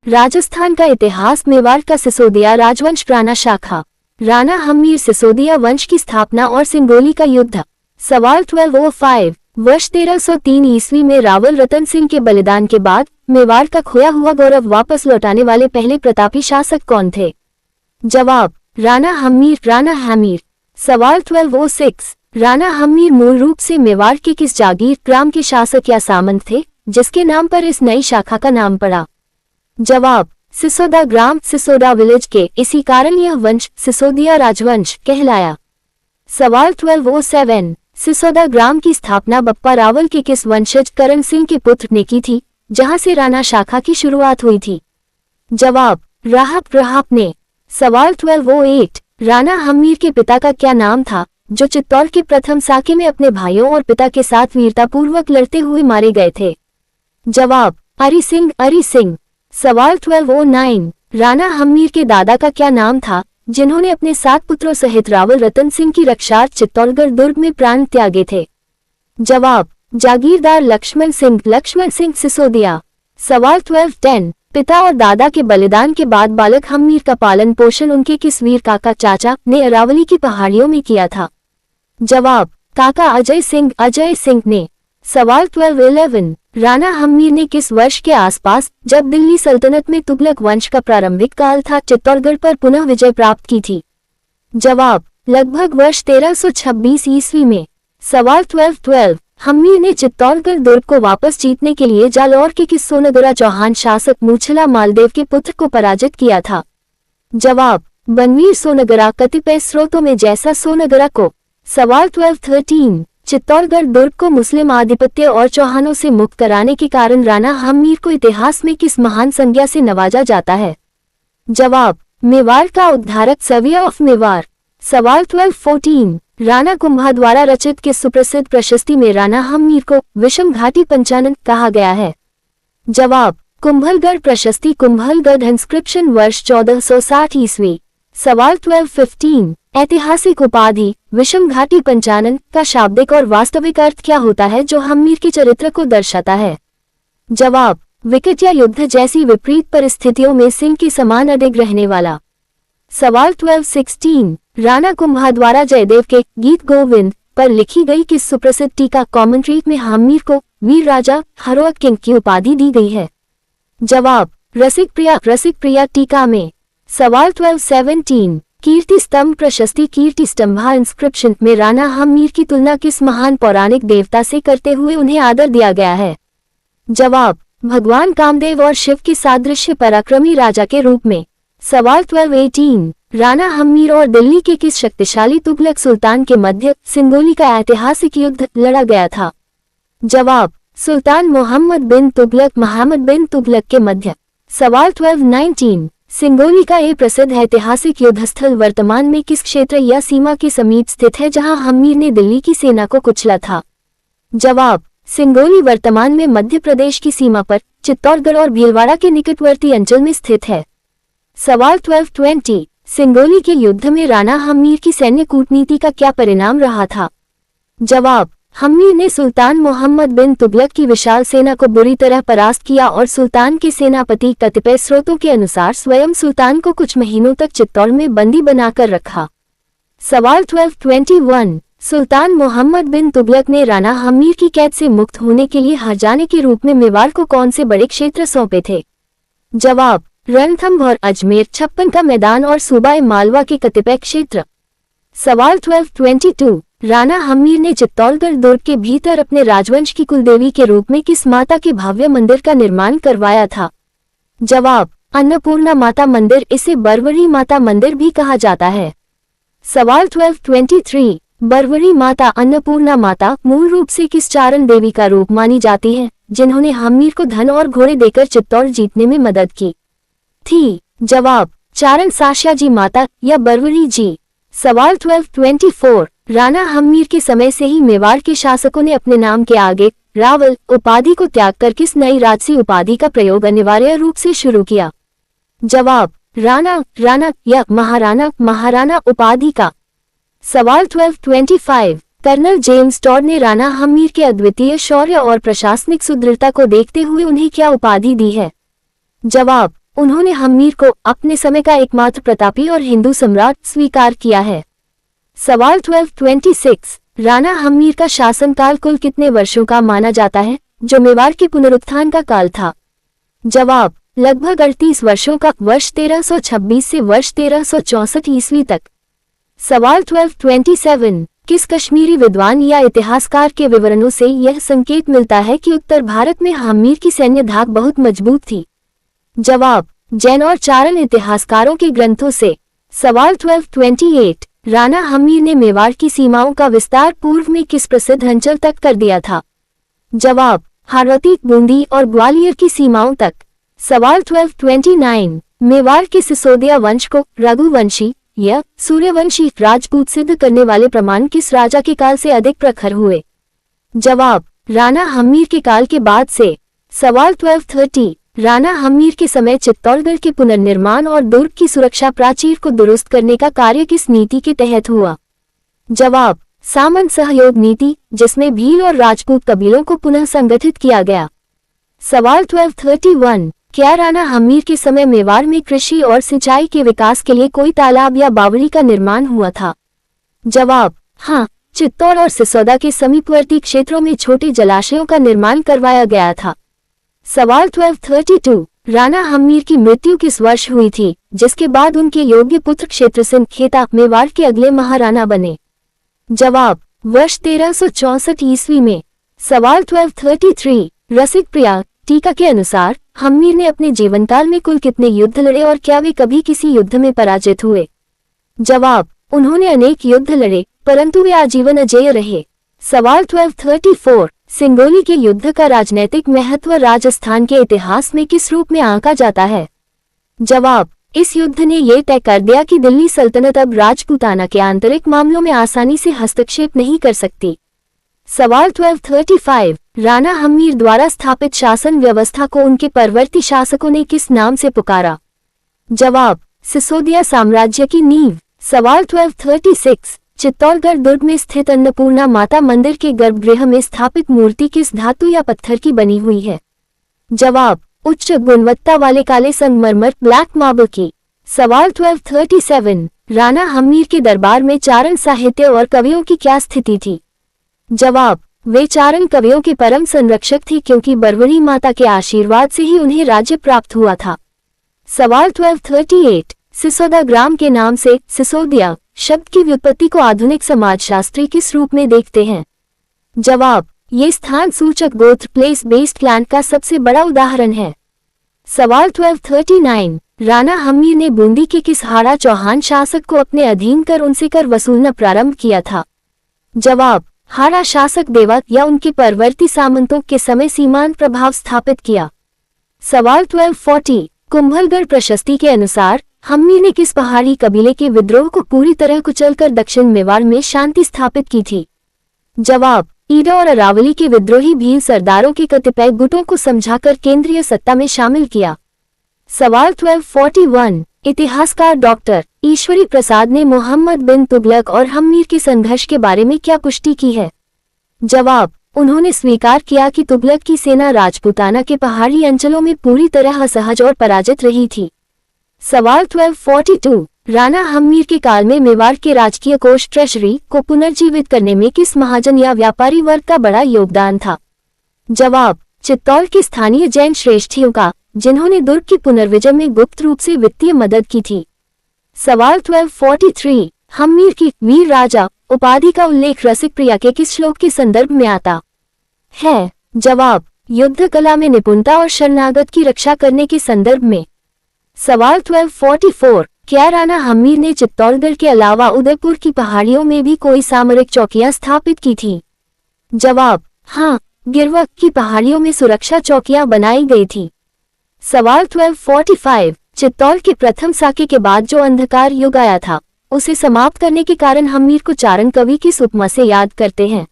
राजस्थान का इतिहास। मेवाड़ का सिसोदिया राजवंश। राणा शाखा। राणा हम्मीर सिसोदिया वंश की स्थापना और सिंगोली का युद्ध। सवाल 1205। वर्ष 1303 ईस्वी में रावल रतन सिंह के बलिदान के बाद मेवाड़ का खोया हुआ गौरव वापस लौटाने वाले पहले प्रतापी शासक कौन थे? जवाब राणा हम्मीर। राणा हमीर। सवाल 1206। राणा हम्मीर मूल रूप से मेवाड़ के किस जागीर ग्राम के शासक या सामंत थे जिसके नाम पर इस नई शाखा का नाम पड़ा? जवाब सिसोदा ग्राम, सिसोदा विलेज के। इसी कारण यह वंश सिसोदिया राजवंश कहलाया। सवाल 1207। सिसोदा ग्राम की स्थापना बप्पा रावल के किस वंशज करण सिंह के पुत्र ने की थी जहां से राणा शाखा की शुरुआत हुई थी? जवाब राहप ने। सवाल 1208। राणा हम्मीर के पिता का क्या नाम था जो चित्तौड़ के प्रथम साके में अपने भाइयों और पिता के साथ वीरतापूर्वक लड़ते हुए मारे गए थे? जवाब अरि सिंह। सवाल 1209। राणा हम्मीर के दादा का क्या नाम था जिन्होंने अपने 7 पुत्रों सहित रावल रतन सिंह की रक्षार्थ चित्तौड़गढ़ दुर्ग में प्राण त्यागे थे? जवाब जागीरदार लक्ष्मण सिंह सिसोदिया। सवाल 1210। पिता और दादा के बलिदान के बाद बालक हम्मीर का पालन पोषण उनके किस वीर काका चाचा ने अरावली की पहाड़ियों में किया था? जवाब काका अजय सिंह ने। सवाल 1211। राणा हम्मीर ने किस वर्ष के आसपास, जब दिल्ली सल्तनत में तुगलक वंश का प्रारंभिक काल था, चित्तौड़गढ़ पर पुनः विजय प्राप्त की थी? जवाब लगभग वर्ष 1326 ईस्वी में। सवाल 1212। हम्मीर ने चित्तौड़गढ़ दुर्ग को वापस जीतने के लिए जालौर के किस सोनगरा चौहान शासक मूछला मालदेव के पुत्र को पराजित किया था? जवाब बनवीर सोनगरा, कतिपय स्रोतों में जैसा सोनगरा को। सवाल 1213। चित्तौड़गढ़ दुर्ग को मुस्लिम आधिपत्य और चौहानों से मुक्त कराने के कारण राणा हम्मीर को इतिहास में किस महान संज्ञा से नवाजा जाता है? जवाब मेवाड़ का उद्धारक, सवियर ऑफ मेवाड़। सवाल 1214। राणा कुंभा द्वारा रचित किस सुप्रसिद्ध प्रशस्ति में राणा हम्मीर को विषम घाटी पंचानन कहा गया है? जवाब कुंभलगढ़ प्रशस्ति, कुंभलगढ़ इंस्क्रिप्शन, वर्ष 1460 ईस्वी। सवाल 1215। ऐतिहासिक उपाधि विषम घाटी पंचानन का शाब्दिक और वास्तविक अर्थ क्या होता है जो हम्मीर के चरित्र को दर्शाता है? जवाब विकट या युद्ध जैसी विपरीत परिस्थितियों में सिंह के समान अडिग रहने वाला। सवाल 1216। राणा कुंभा द्वारा जयदेव के गीत गोविंद पर लिखी गई किस सुप्रसिद्ध टीका कॉमेंट्री में हम्मीर को वीर राजा हरोअक किंग की उपाधि दी गई है? जवाब रसिक प्रिया टीका में। सवाल 1217। कीर्ति स्तंभ प्रशस्ति, कीर्ति स्तंभा इंस्क्रिप्शन में राणा हम्मीर की तुलना किस महान पौराणिक देवता से करते हुए उन्हें आदर दिया गया है? जवाब भगवान कामदेव और शिव के सादृश्य पराक्रमी राजा के रूप में। सवाल 1218। राणा हम्मीर और दिल्ली के किस शक्तिशाली तुगलक सुल्तान के मध्य सिंगोली का ऐतिहासिक युद्ध लड़ा गया था? जवाब सुल्तान मोहम्मद बिन तुगलक के मध्य। सवाल 1219। सिंगोली का ये प्रसिद्ध ऐतिहासिक युद्धस्थल वर्तमान में किस क्षेत्र या सीमा के समीप स्थित है जहां हम्मीर ने दिल्ली की सेना को कुचला था? जवाब सिंगोली वर्तमान में मध्य प्रदेश की सीमा पर चित्तौड़गढ़ और भीलवाड़ा के निकटवर्ती अंचल में स्थित है। सवाल 1220। सिंगोली के युद्ध में राणा हम्मीर की सैन्य कूटनीति का क्या परिणाम रहा था? जवाब हम्मीर ने सुल्तान मोहम्मद बिन तुगलक की विशाल सेना को बुरी तरह परास्त किया और सुल्तान के सेनापति, कतिपय स्रोतों के अनुसार स्वयं सुल्तान को कुछ महीनों तक चित्तौड़ में बंदी बनाकर रखा। सवाल 1221। सुल्तान मोहम्मद बिन तुगलक ने राणा हम्मीर की कैद से मुक्त होने के लिए हरजाने के रूप में मेवाड़ को कौन से बड़े क्षेत्र सौंपे थे? जवाब रणथंभ और अजमेर, 56 का मैदान और सूबा मालवा के कतिपय क्षेत्र। सवाल 1222। राणा हम्मीर ने चित्तौड़गढ़ दुर्ग के भीतर अपने राजवंश की कुलदेवी के रूप में किस माता के भव्य मंदिर का निर्माण करवाया था? जवाब अन्नपूर्णा माता मंदिर, इसे बरवरी माता मंदिर भी कहा जाता है। सवाल 1223। बरवरी माता, अन्नपूर्णा माता मूल रूप से किस चारण देवी का रूप मानी जाती है जिन्होंने हम्मीर को धन और घोड़े देकर चित्तौड़ जीतने में मदद की थी? जवाब चारण साश्या जी माता या बरवरी जी। सवाल 1224। राणा हम्मीर के समय से ही मेवाड़ के शासकों ने अपने नाम के आगे रावल उपाधि को त्याग कर किस नई राजसी उपाधि का प्रयोग अनिवार्य रूप से शुरू किया? जवाब राणा या महाराणा उपाधि का। सवाल 1225। कर्नल जेम्स टॉड ने राणा हम्मीर के अद्वितीय शौर्य और प्रशासनिक सुदृढ़ता को देखते हुए उन्हें क्या उपाधि दी है? जवाब उन्होंने हम्मीर को अपने समय का एकमात्र प्रतापी और हिंदू सम्राट स्वीकार किया है। सवाल 1226 राणा हम्मीर का शासनकाल कुल कितने वर्षों का माना जाता है, जो मेवाड़ के पुनरुत्थान का काल था? जवाब लगभग 38 वर्षों का, वर्ष 1326 से वर्ष 1364 ईस्वी तक। सवाल 1227 किस कश्मीरी विद्वान या इतिहासकार के विवरणों से यह संकेत मिलता है कि उत्तर भारत में हम्मीर की सैन्य धाक बहुत मजबूत थी? जवाब जैन और चारण इतिहासकारों के ग्रंथों से। सवाल 1228 राणा हम्मीर ने मेवाड़ की सीमाओं का विस्तार पूर्व में किस प्रसिद्ध अंचल तक कर दिया था? जवाब हारौती, बूंदी और ग्वालियर की सीमाओं तक। सवाल 1229 मेवाड़ के सिसोदिया वंश को रघुवंशी या सूर्यवंशी राजपूत सिद्ध करने वाले प्रमाण किस राजा के काल से अधिक प्रखर हुए? जवाब राणा हम्मीर के काल के बाद से। सवाल 1230 राणा हम्मीर के समय चित्तौड़गढ़ के पुनर्निर्माण और दुर्ग की सुरक्षा प्राचीर को दुरुस्त करने का कार्य किस नीति के तहत हुआ? जवाब सामंत सहयोग नीति, जिसमें भील और राजपूत कबीलों को पुनः संगठित किया गया। सवाल 1231 क्या राणा हम्मीर के समय मेवाड़ में कृषि और सिंचाई के विकास के लिए कोई तालाब या बावड़ी का निर्माण हुआ था? जवाब हाँ, चित्तौड़ और सिसोदा के समीपवर्ती क्षेत्रों में छोटे जलाशयों का निर्माण करवाया गया था। सवाल 1232 राणा हम्मीर की मृत्यु किस वर्ष हुई थी, जिसके बाद उनके योग्य पुत्र क्षेत्रसेन खेता मेवाड़ के अगले महाराणा बने? जवाब वर्ष 1364 ईस्वी में। सवाल 1233 रसिक प्रिया टीका के अनुसार हम्मीर ने अपने जीवनकाल में कुल कितने युद्ध लड़े और क्या वे कभी किसी युद्ध में पराजित हुए? जवाब उन्होंने अनेक युद्ध लड़े, परंतु वे आजीवन अजेय रहे। सवाल 1234 सिंगोली के युद्ध का राजनैतिक महत्व राजस्थान के इतिहास में किस रूप में आंका जाता है? जवाब इस युद्ध ने यह तय कर दिया कि दिल्ली सल्तनत अब राजपूताना के आंतरिक मामलों में आसानी से हस्तक्षेप नहीं कर सकती। सवाल 1235 राणा हम्मीर द्वारा स्थापित शासन व्यवस्था को उनके परवर्ती शासकों ने किस नाम से पुकारा? जवाब सिसोदिया साम्राज्य की नींव। सवाल 1236 चित्तौड़गढ़ दुर्ग में स्थित अन्नपूर्णा माता मंदिर के गर्भगृह में स्थापित मूर्ति किस धातु या पत्थर की बनी हुई है? जवाब उच्च गुणवत्ता वाले काले संगमरमर ब्लैक मार्बल की। सवाल 1237 राणा हम्मीर के दरबार में चारण साहित्य और कवियों की क्या स्थिति थी? जवाब वे चारण कवियों के परम संरक्षक थे, क्योंकि बरवड़ी माता के आशीर्वाद से ही उन्हें राज्य प्राप्त हुआ था। सवाल 1238 सिसोदा ग्राम के नाम से सिसोदिया शब्द की व्युत्पत्ति को आधुनिक समाजशास्त्री किस रूप में देखते हैं? जवाब ये स्थान सूचक गोत्र प्लेस बेस्ड क्लैन का सबसे बड़ा उदाहरण है। सवाल 1239 राणा हम्मीर ने बूंदी के किस हाड़ा चौहान शासक को अपने अधीन कर उनसे कर वसूलना प्रारंभ किया था? जवाब हाड़ा शासक देवत या उनके परवर्ती सामंतों के समय सीमांत प्रभाव स्थापित किया। सवाल 1240 कुंभलगढ़ प्रशस्ति के अनुसार हम्मीर ने किस पहाड़ी कबीले के विद्रोह को पूरी तरह कुचलकर दक्षिण मेवाड़ में शांति स्थापित की थी? जवाब ईडा और अरावली के विद्रोही भील सरदारों के कतिपय गुटों को समझाकर केंद्रीय सत्ता में शामिल किया। सवाल 1241 इतिहासकार डॉक्टर ईश्वरी प्रसाद ने मोहम्मद बिन तुगलक और हम्मीर के संघर्ष के बारे में क्या पुष्टि की है? जवाब उन्होंने स्वीकार किया कि तुगलक की सेना राजपूताना के पहाड़ी अंचलों में पूरी तरह असहज और पराजित रही थी। सवाल 1242 राणा हम्मीर के काल में मेवाड़ के राजकीय कोष ट्रेजरी को पुनर्जीवित करने में किस महाजन या व्यापारी वर्ग का बड़ा योगदान था? जवाब चित्तौड़ के स्थानीय जैन श्रेष्ठियों का, जिन्होंने दुर्ग की पुनर्विजय में गुप्त रूप से वित्तीय मदद की थी। सवाल 1243 हम्मीर की वीर राजा उपाधि का उल्लेख रसिक प्रिया के किस श्लोक के संदर्भ में आता है? जवाब युद्ध कला में निपुणता और शरणागत की रक्षा करने के संदर्भ में। सवाल 1244 क्या राणा हम्मीर ने चित्तौड़गढ़ के अलावा उदयपुर की पहाड़ियों में भी कोई सामरिक चौकियां स्थापित की थी? जवाब हाँ, गिरवा की पहाड़ियों में सुरक्षा चौकियां बनाई गई थी। सवाल 1245 चित्तौड़ के प्रथम साके के बाद जो अंधकार युग आया था, उसे समाप्त करने के कारण हम्मीर को चारण कवि किस उपमा से याद करते हैं?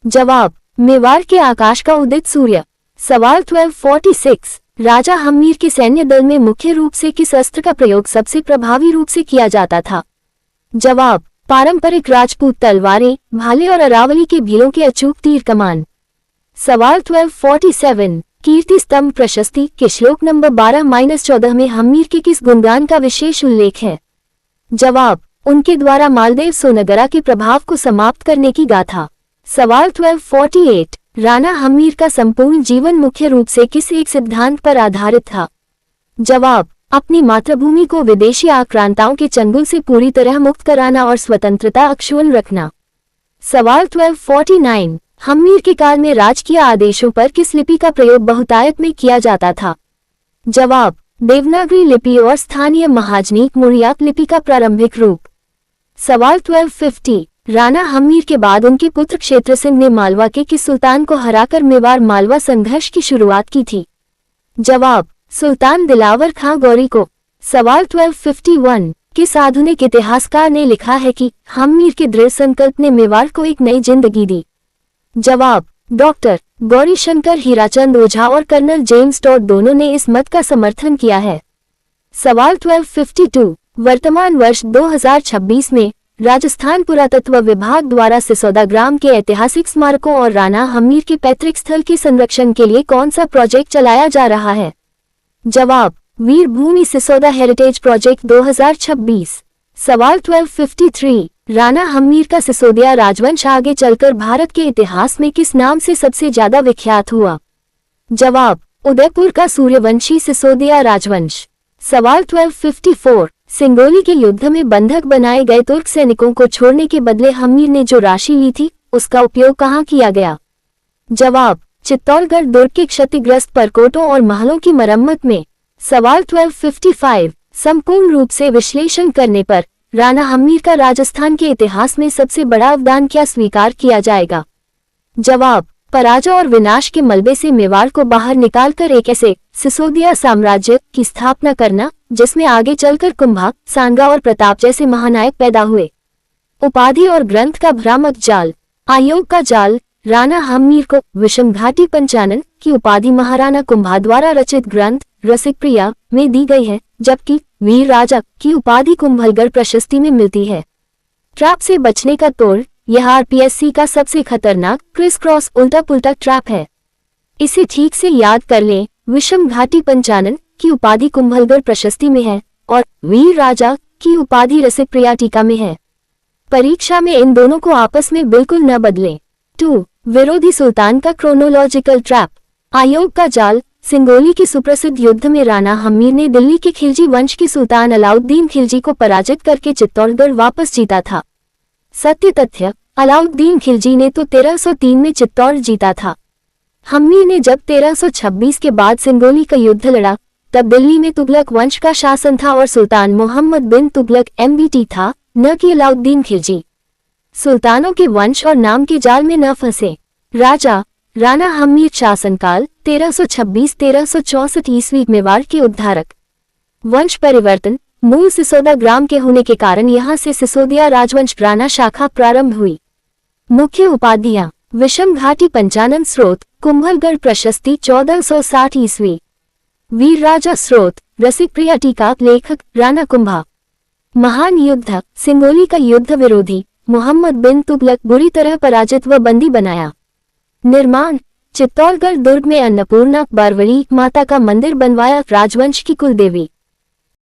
जवाब मेवाड़ के आकाश का उदित सूर्य। सवाल 1246 राजा हम्मीर के सैन्य दल में मुख्य रूप से किस अस्त्र का प्रयोग सबसे प्रभावी रूप से किया जाता था? जवाब पारंपरिक राजपूत तलवारें, भाले और अरावली के भीलों के अचूक तीर कमान। सवाल 1247 कीर्ति स्तंभ प्रशस्ति के श्लोक नंबर 12-14 में हम्मीर के किस गुणगान का विशेष उल्लेख है? जवाब, उनके द्वारा मालदेव सोनगरा के प्रभाव को समाप्त करने की गाथा। सवाल 1248 राणा हम्मीर का संपूर्ण जीवन मुख्य रूप से किस एक सिद्धांत पर आधारित था? जवाब, अपनी मातृभूमि को विदेशी आक्रांताओं के चंगुल से पूरी तरह मुक्त कराना और स्वतंत्रता अक्षुण्ण रखना। सवाल 1249 हम्मीर के काल में राजकीय आदेशों पर किस लिपि का प्रयोग बहुतायत में किया जाता था? जवाब, देवनागरी लिपि और स्थानीय महाजनीक मुर्याक लिपि का प्रारंभिक रूप। सवाल 1250 राणा हम्मीर के बाद उनके पुत्र क्षेत्र सिंह ने मालवा के किस सुल्तान को हराकर मेवाड़ मालवा संघर्ष की शुरुआत की थी? जवाब, सुल्तान दिलावर खां गौरी को। सवाल 1251 किस आधुनिक इतिहासकार ने लिखा है कि हम्मीर के दृढ़ संकल्प ने मेवाड़ को एक नई जिंदगी दी? जवाब, डॉक्टर गौरी शंकर हीराचंद ओझा और कर्नल जेम्स टॉड दोनों ने इस मत का समर्थन किया है। सवाल 1252 वर्तमान वर्ष 2026 में राजस्थान पुरातत्व विभाग द्वारा सिसोदा ग्राम के ऐतिहासिक स्मारकों और राणा हम्मीर के पैतृक स्थल के संरक्षण के लिए कौन सा प्रोजेक्ट चलाया जा रहा है? जवाब, वीर भूमि सिसोदा हेरिटेज प्रोजेक्ट 2026। सवाल 1253 राणा हम्मीर का सिसोदिया राजवंश आगे चलकर भारत के इतिहास में किस नाम से सबसे ज्यादा विख्यात हुआ? जवाब, उदयपुर का सूर्यवंशी सिसोदिया राजवंश। सवाल 1254 सिंगोली के युद्ध में बंधक बनाए गए तुर्क सैनिकों को छोड़ने के बदले हम्मीर ने जो राशि ली थी उसका उपयोग कहाँ किया गया? जवाब, चित्तौड़गढ़ दुर्ग के क्षतिग्रस्त परकोटों और महलों की मरम्मत में। सवाल 1255 संपूर्ण रूप से विश्लेषण करने पर राणा हम्मीर का राजस्थान के इतिहास में सबसे बड़ा अवदान क्या स्वीकार किया जाएगा? जवाब, पराजय और विनाश के मलबे से मेवाड़ को बाहर निकालकर एक ऐसे सिसोदिया साम्राज्य की स्थापना करना जिसमें आगे चलकर कुंभा, सांगा और प्रताप जैसे महानायक पैदा हुए। उपाधि और ग्रंथ का भ्रामक जाल। आयोग का जाल राणा हम्मीर को विषम घाटी पंचानन की उपाधि महाराणा कुंभा द्वारा रचित ग्रंथ रसिकप्रिया में दी गई है, जबकि वीर राजा की उपाधि कुंभलगढ़ प्रशस्ति में मिलती है। ट्रैप से बचने का तोड़ यह आरपीएससी का सबसे खतरनाक क्रिस क्रॉस उल्टा पुल्टा ट्रैप है। इसे ठीक से याद कर लें। विषम घाटी पंचानन की उपाधि कुंभलगढ़ प्रशस्ति में है और वीर राजा की उपाधि रसिकप्रिया टीका में है। परीक्षा में इन दोनों को आपस में बिल्कुल न बदलें। 2 विरोधी सुल्तान का क्रोनोलॉजिकल ट्रैप। आयोग का जाल सिंगोली के सुप्रसिद्ध युद्ध में राणा हम्मीर ने दिल्ली के खिलजी वंश के सुल्तान अलाउद्दीन खिलजी को पराजित करके चित्तौड़गढ़ वापस जीता था। सत्य तथ्य, अलाउद्दीन खिलजी ने तो 1303 में चित्तौड़ जीता था। हम्मीर ने जब 1326 के बाद सिंगोली का युद्ध लड़ा तब दिल्ली में तुगलक वंश का शासन था और सुल्तान मोहम्मद बिन तुगलक MBT था, न कि अलाउद्दीन खिलजी। सुल्तानों के वंश और नाम के जाल में न फंसे। राजा राणा हम्मीर शासनकाल 1326-1364 ईस्वी मेवाड़ के उद्धारक। वंश परिवर्तन मूल सिसोदा ग्राम के होने के कारण यहाँ से सिसोदिया राजवंश राणा शाखा प्रारंभ हुई। मुख्य उपाधियां विषम घाटी पंचानन स्रोत कुंभलगढ़ प्रशस्ति 1460 ईस्वी। वीर राजा स्रोत रसिकप्रिया टीका लेखक राणा कुंभा। महान युद्ध सिंगोली का युद्ध विरोधी मोहम्मद बिन तुगलक बुरी तरह पराजित व बंदी बनाया। निर्माण चित्तौड़गढ़ दुर्ग में अन्नपूर्णा बारवड़ी माता का मंदिर बनवाया राजवंश की कुलदेवी।